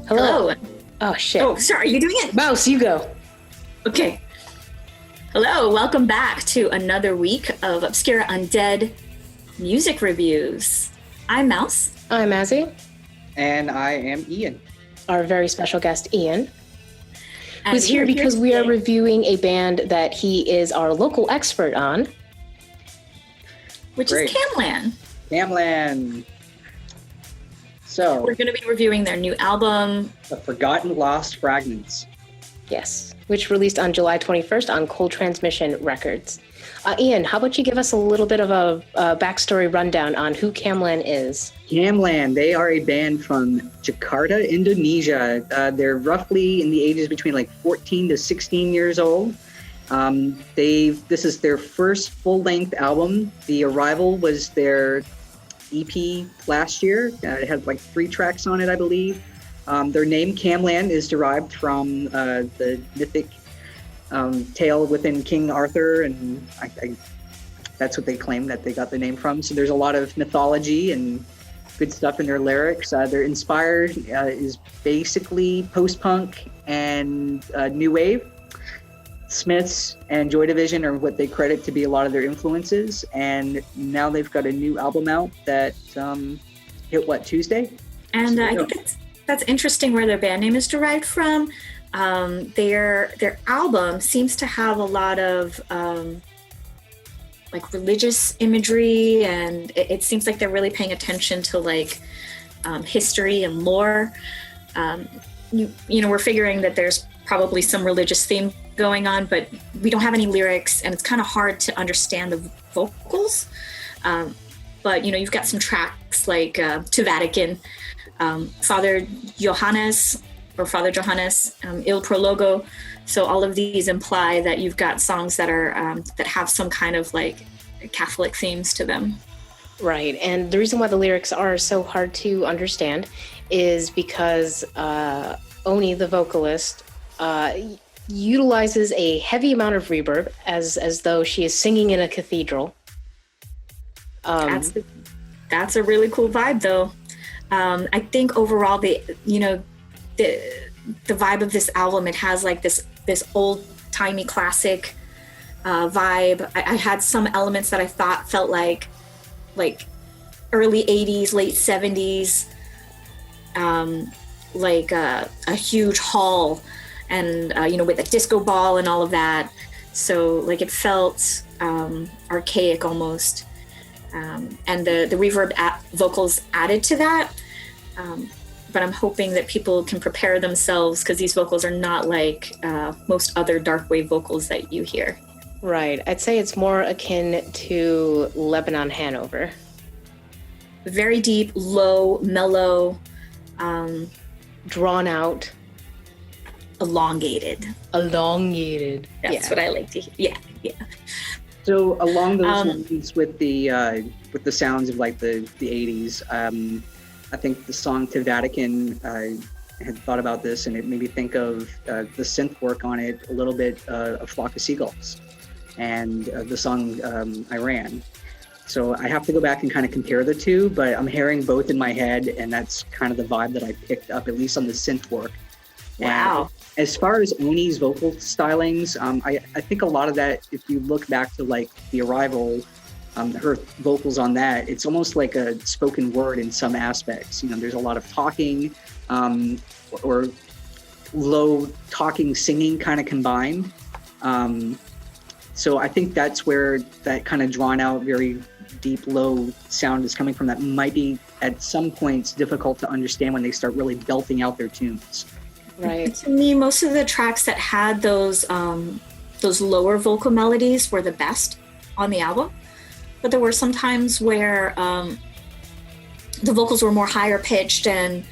Hello. Oh, shit. Oh, sorry, you doing it? Maus, you go. Okay. Hello, welcome back to another week of Obscure Undead music reviews. I'm Maus. I'm Azy. And I am Ian. Our very special guest, Ian, And who's here because we are reviewing a band that he is our local expert on. Which Great. is Camlann. Camlann. So, We're going to be reviewing their new album. the Forgotten Lost Fragments. Yes, which released on July 21st on Cold Transmission Records. Ian, how about you give us a little bit of a backstory rundown on who Camlann is? Camlann, they are a band from Jakarta, Indonesia. They're roughly in the ages between like 14 to 16 years old. This is their first full-length album. The Arrival was their EP last year. It had like 3 tracks on it, I believe. Their name Camlann is derived from the mythic tale within King Arthur, and that's what they claim that they got the name from. So there's a lot of mythology and good stuff in their lyrics. They're inspired is basically post-punk and new wave. Smiths and Joy Division are what they credit to be a lot of their influences, and now they've got a new album out that hit Tuesday? And I think that's interesting where their band name is derived from. Their album seems to have a lot of like religious imagery, and it seems like they're really paying attention to like history and lore. You know, we're figuring that there's probably some religious theme going on, but we don't have any lyrics, and it's kind of hard to understand the vocals. But you know, you've got some tracks like To Vatican, Father Johannes, Il Prologo. So all of these imply that you've got songs that are that have some kind of like Catholic themes to them. Right, and the reason why the lyrics are so hard to understand is because Oni, the vocalist, utilizes a heavy amount of reverb as though she is singing in a cathedral. That's a really cool vibe, though. I think overall, the vibe of this album, it has like this old timey classic vibe. I had some elements that I thought felt like early 80s, late 70s, like a huge hall, and with a disco ball and all of that. So like it felt archaic almost. And the reverb vocals added to that. But I'm hoping that people can prepare themselves, because these vocals are not like most other dark wave vocals that you hear. Right. I'd say it's more akin to Lebanon Hanover. Very deep, low, mellow, drawn out, elongated. That's what I like to hear. Yeah. So along those lines with the sounds of like the 80s, I think the song To Vatican, I had thought about this, and it made me think of the synth work on it a little bit, A Flock of Seagulls, and the song Iran. So I have to go back and kind of compare the two, but I'm hearing both in my head, and that's kind of the vibe that I picked up, at least on the synth work. Wow. And as far as Oni's vocal stylings, I think a lot of that, if you look back to like The Arrival, her vocals on that, it's almost like a spoken word in some aspects. You know, there's a lot of talking or low talking, singing kind of combined. So I think that's where that kind of drawn out, very deep, low sound is coming from. That might be at some points difficult to understand when they start really belting out their tunes. Right. To me, most of the tracks that had those lower vocal melodies were the best on the album. But there were some times where the vocals were more higher pitched, and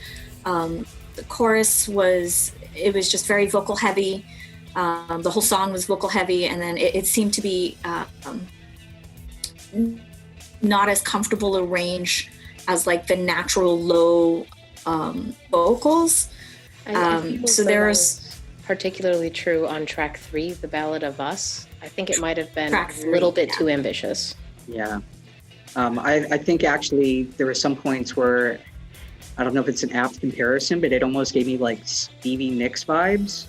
the chorus was just very vocal heavy. The whole song was vocal heavy, and then it seemed to be not as comfortable a range as like the natural low vocals. So there's particularly true on track 3, The Ballad of Us. I think it might have been Track a little bit too ambitious. Yeah. I think actually there were some points where I don't know if it's an apt comparison, but it almost gave me like Stevie Nicks vibes.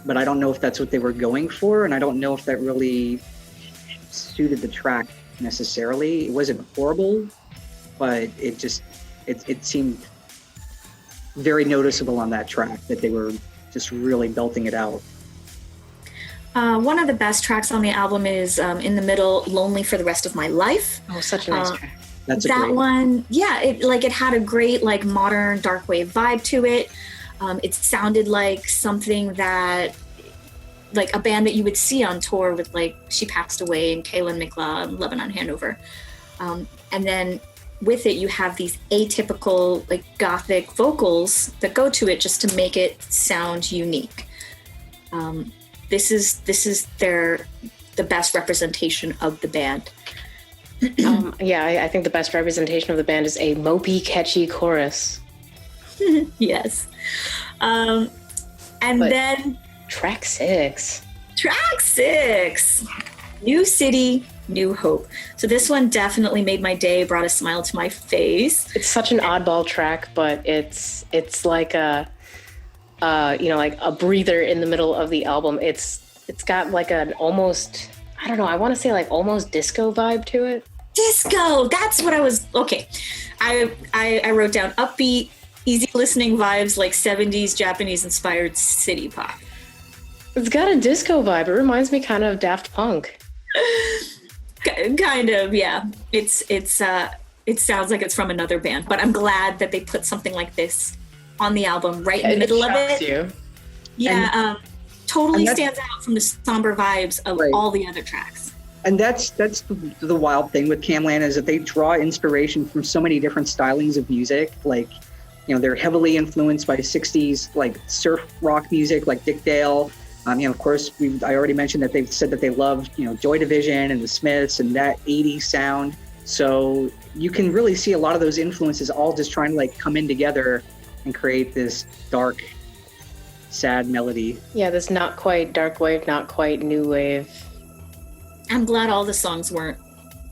But I don't know if that's what they were going for, and I don't know if that really suited the track necessarily. It wasn't horrible, but it seemed very noticeable on that track that they were just really belting it out. One of the best tracks on the album is in the middle, "Lonely for the Rest of My Life." Oh, such a nice track. That's that one. Yeah, it had a great like modern dark wave vibe to it. It sounded like something that, like a band that you would see on tour with, like, She Passed Away and Camlann and Lebanon Hanover. And then with it, you have these atypical, like, gothic vocals that go to it just to make it sound unique. This is the best representation of the band. I think the best representation of the band is a mopey, catchy chorus. Yes. Then track 6. New City, New Hope. So this one definitely made my day, brought a smile to my face. It's such an oddball track, but it's like a like a breather in the middle of the album. It's got like an almost, I don't know, I want to say like almost disco vibe to it. Disco, that's what I was, okay. I wrote down upbeat, easy listening vibes, like 70s Japanese inspired city pop. It's got a disco vibe. It reminds me kind of Daft Punk. Kind of, yeah. It sounds like it's from another band, but I'm glad that they put something like this on the album right in the middle of it. You. Yeah, totally stands out from the somber vibes of all the other tracks. And that's the wild thing with Camlann, is that they draw inspiration from so many different stylings of music. Like, they're heavily influenced by 60s like surf rock music, like Dick Dale. Of course, I already mentioned that they've said that they loved, Joy Division and the Smiths and that 80s sound. So you can really see a lot of those influences all just trying to like come in together and create this dark, sad melody. Yeah, this not quite dark wave, not quite new wave. I'm glad all the songs weren't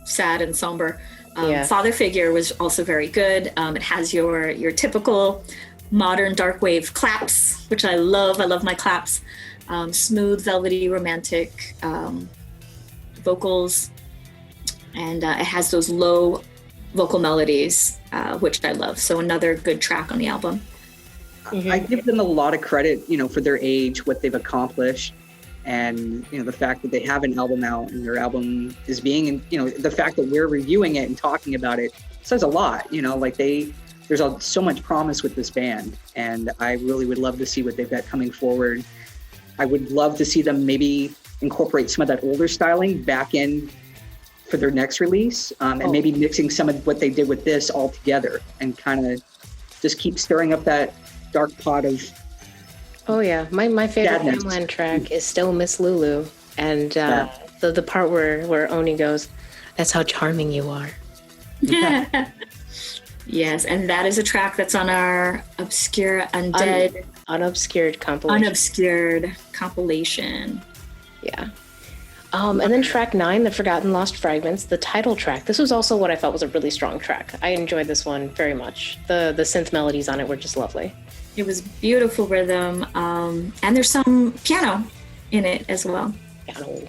sad and somber. Yeah. Father Figure was also very good. It has your typical modern dark wave claps, which I love. I love my claps. Smooth, velvety, romantic vocals. And it has those low vocal melodies, which I love. So another good track on the album. Mm-hmm. I give them a lot of credit, for their age, what they've accomplished. And, the fact that they have an album out and their album is being, the fact that we're reviewing it and talking about it says a lot, there's so much promise with this band. And I really would love to see what they've got coming forward. I would love to see them maybe incorporate some of that older styling back in for their next release, and maybe mixing some of what they did with this all together and kind of just keep stirring up that dark pot of. Oh yeah, my favorite Camlann track is still Miss Lulu, and the part where Oni goes, "That's how charming you are." Yes, and that is a track that's on our Obscure Undead Unobscured compilation. Yeah. And then track 9, The Forgotten Lost Fragments, the title track. This was also what I felt was a really strong track. I enjoyed this one very much. The synth melodies on it were just lovely. It was beautiful rhythm, and there's some piano in it as well. Piano.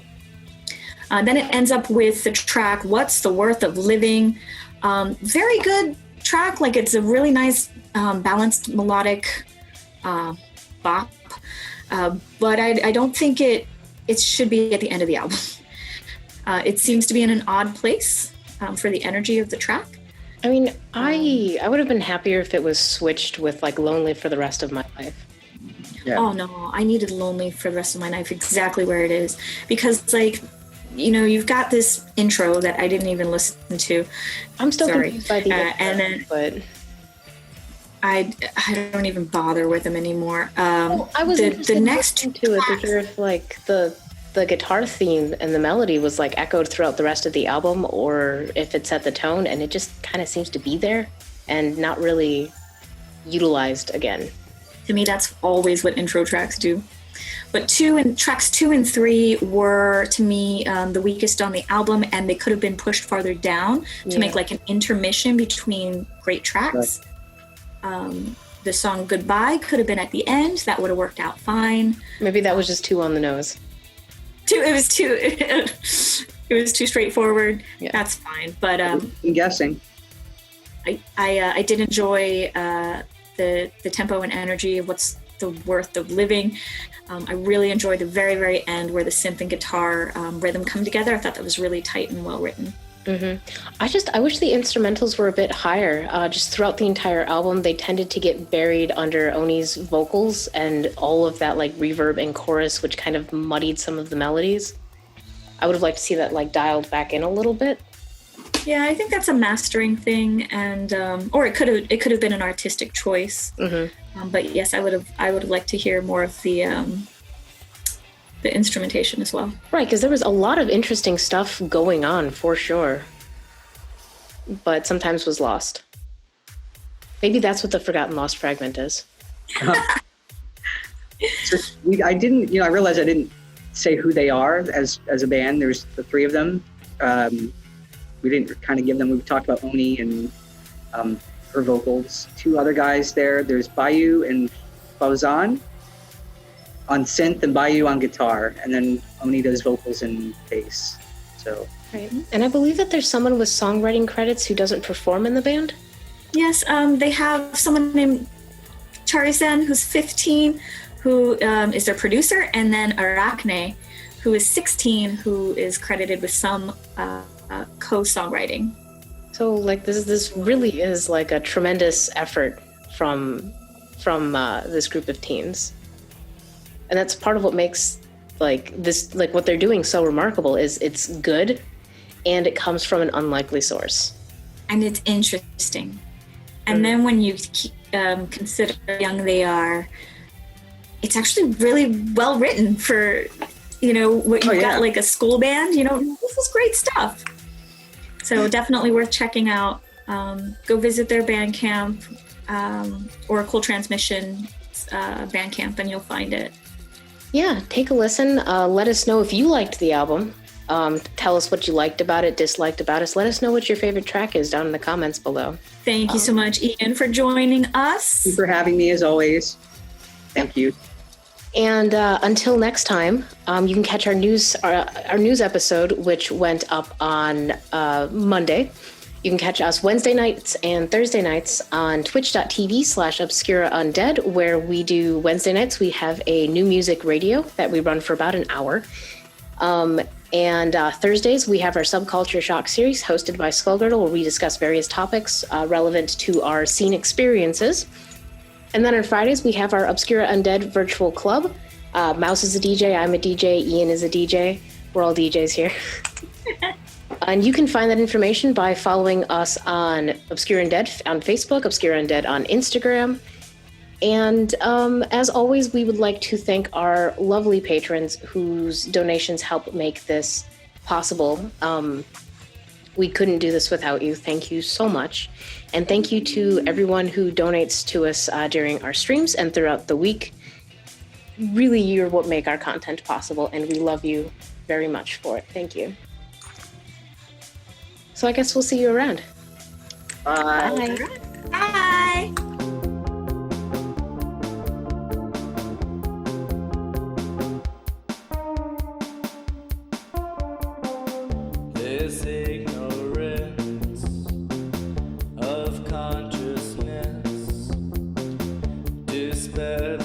Then it ends up with the track What's the Worth of Living. Very good track. Like, it's a really nice balanced melodic bop, but I don't think it should be at the end of the album. It seems to be in an odd place for the energy of the track. I mean, I would have been happier if it was switched with like Lonely for the Rest of My Life. Yeah. Oh no, I needed Lonely for the Rest of My Life exactly where it is, because like, you've got this intro that I didn't even listen to. I'm still confused by the intro, and then, but I don't even bother with them anymore. I was the next to it to hear if like the guitar theme and the melody was like echoed throughout the rest of the album, or if it set the tone, and it just kind of seems to be there and not really utilized again. To me, that's always what intro tracks do. But tracks 2 and 3 were, to me, the weakest on the album, and they could have been pushed farther down to make like an intermission between great tracks. The song Goodbye could have been at the end. That would have worked out fine. Maybe that was just too on the nose. It was too straightforward. Yeah. That's fine. But I'm guessing. I did enjoy the tempo and energy of What's the Worth of Living. I really enjoyed the very, very end where the synth and guitar rhythm come together. I thought that was really tight and well written. Mm-hmm. I wish the instrumentals were a bit higher. Just throughout the entire album, they tended to get buried under Oni's vocals and all of that like reverb and chorus, which kind of muddied some of the melodies. I would have liked to see that like dialed back in a little bit. Yeah, I think that's a mastering thing, and or it could have been an artistic choice. Mm-hmm. But yes, I would have liked to hear more of the instrumentation as well. Right, because there was a lot of interesting stuff going on for sure, but sometimes was lost. Maybe that's what the Forgotten Lost Fragment is. So I realized I didn't say who they are as a band. There's the 3 of them. We didn't kind of give them. We talked about Oni and her vocals. 2 other guys there. There's Bayu and Fauzan on synth and Bayu on guitar, and then Oni does vocals and bass. So. Right. And I believe that there's someone with songwriting credits who doesn't perform in the band. Yes, they have someone named Charizen, who's 15, who is their producer, and then Arachne, who is 16, who is credited with some co-songwriting. So like this really is like a tremendous effort from this group of teens, and that's part of what makes like this, like what they're doing so remarkable, is it's good and it comes from an unlikely source and it's interesting. And then when you consider how young they are, it's actually really well written for, what you've got, like a school band. This is great stuff. So definitely worth checking out. Go visit their Bandcamp, Oracle Transmission Bandcamp, and you'll find it. Yeah, take a listen. Let us know if you liked the album. Tell us what you liked about it, disliked about us. Let us know what your favorite track is down in the comments below. Thank you so much, Ian, for joining us. Thank you for having me, as always. Thank you. And until next time, you can catch our news episode, which went up on Monday. You can catch us Wednesday nights and Thursday nights on twitch.tv/obscuraundead, where we do Wednesday nights. We have a new music radio that we run for about an hour. And Thursdays, we have our Subculture Shock series hosted by Skullgirdle, where we discuss various topics relevant to our scene experiences. And then on Fridays, we have our Obscura Undead virtual club. Maus is a DJ, I'm a DJ, Ian is a DJ. We're all DJs here. And you can find that information by following us on Obscura Undead on Facebook, Obscura Undead on Instagram. And as always, we would like to thank our lovely patrons whose donations help make this possible. We couldn't do this without you. Thank you so much. And thank you to everyone who donates to us during our streams and throughout the week. Really, you're what make our content possible, and we love you very much for it. Thank you. So I guess we'll see you around. Bye. Bye. This ignorance of consciousness, despair.